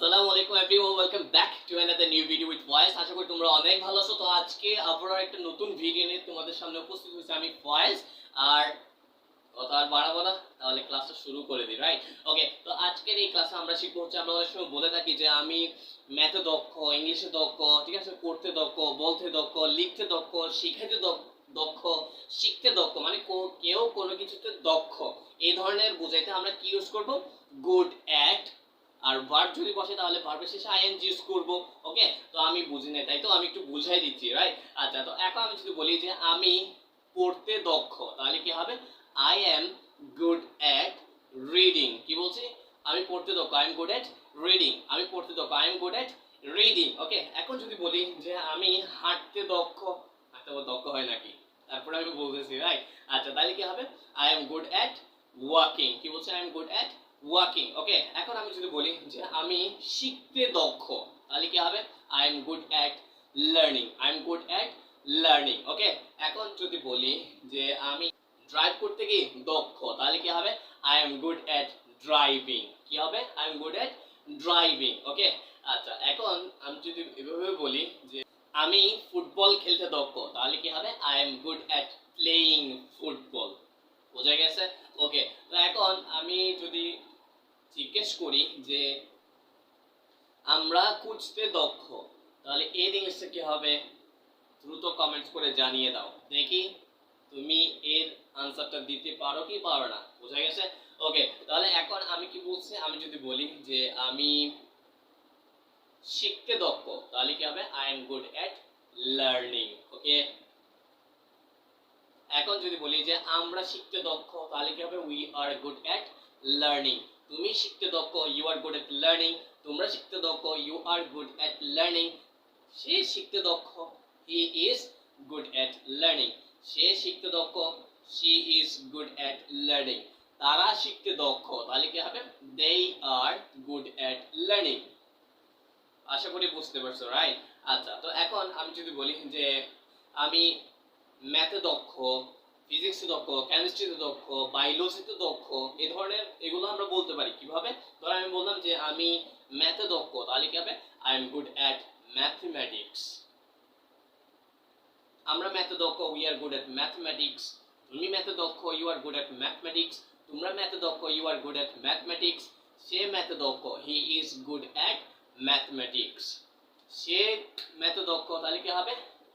আসসালামু আলাইকুম everyone, welcome back to another new video with voice. আশা করি তোমরা অনেক ভালো আছো। তো আজকে আবার একটা নতুন ভিডিও নিয়ে তোমাদের সামনে উপস্থিত হয়েছি আমি ফয়েজ। আর কথা আর বাড়াবো না, তাহলে ক্লাসটা শুরু করে দিই, রাইট? ওকে, তো আজকের এই ক্লাসে আমরা শিখবো হচ্ছে, আমরা অনেক সময় বলে থাকি যে আমি ম্যাথে দক্ষ, ইংলিশে দক্ষ, ঠিক আছে, পড়তে দক্ষ, বলতে দক্ষ, লিখতে দক্ষ, শিখাইতে দক্ষ, শিখতে দক্ষ, মানে কেউ কোনো কিছুতে দক্ষ, এই ধরনের বুঝাইতে আমরা কি ইউজ করব? Good at. আর ভার্ব যদি বসে তাহলে ভার্বের শেষে আইএনজি ইউজ করব। ওকে, তো আমি বুঝি না, তাই তো আমি একটু বুঝাই দিচ্ছি, রাইট? আচ্ছা, তো এখন আমি যদি বলি যে আমি পড়তে দক্ষ, তাহলে কি হবে? I am good at reading। কি বলছি? আমি পড়তে দক্ষ, I am good at reading। আমি পড়তে দক্ষ, I am good at reading। ওকে, এখন যদি বলি যে আমি হাঁটতে দক্ষ, হাঁটতে দক্ষ হয় নাকি? তারপরে আমি বলতেছি, রাইট? আচ্ছা, তাহলে কি হবে? I am good at walking। কি বলছি? I am good at walking। ওকে, এখন আমি যদি বলি যে আমি শিখতে দক্ষ, তাহলে কি হবে? I am good at learning। I am good at learning। ওকে, এখন যদি বলি যে আমি ড্রাইভ করতে কি দক্ষ, তাহলে কি হবে? I am good at driving. কি হবে? I am good at driving. Okay, আচ্ছা, এখন আমি যদি এভাবে বলি যে আমি ফুটবল খেলতে দক্ষ, তাহলে কি হবে? I am good at playing football. বোঝা গেছে? ওকে, তো এখন আমি যদি জিজ্ঞেস করি যে আমরা খুঁজতে দক্ষ, তাহলে এর ইংলিশে কি হবে? দ্রুত কমেন্টস করে জানিয়ে দাও, দেখি তুমি এর আনসারটা দিতে পারো কি পারো না। বোঝা গেছে? ওকে, তাহলে এখন আমি কি বলছি? আমি যদি বলি যে আমি শিখতে দক্ষ, তাহলে কি হবে? I am good at learning. Okay, এখন যদি বলি যে আমরা শিখতে দক্ষ, তাহলে কি হবে? We are good at learning. তুমি শিখতে দক্ষ, you are good at learning. তোমরা শিখতে দক্ষ, you are good at learning. সে শিখতে দক্ষ, he is good at learning. সে শিখতে দক্ষ, she is good at learning। তারা শিখতে দক্ষ, তাহলে কি হবে? they are good at learning। আশা করি বুঝতে পারছো, রাইট? আচ্ছা, তো এখন আমি যদি বলি যে আমি ম্যাথে দক্ষ, ফিজিক্সে দক্ষ, কেমিস্ট্রিতে দক্ষ, বায়োলজিতে দক্ষ, এই ধরনের এগুলো আমরা বলতে পারি কিভাবে? ধর আমি বললাম যে আমি ম্যাথে দক্ষ, তাহলে কি হবে? I am good at mathematics. আমরা ম্যাথে দক্ষ, we are good at mathematics. তুমি ম্যাথে দক্ষ, you are good at mathematics. তোমরা ম্যাথে দক্ষ, you are good at mathematics. সে ম্যাথে দক্ষ, he is good at mathematics. সে ম্যাথে দক্ষ, তাহলে কি হবে?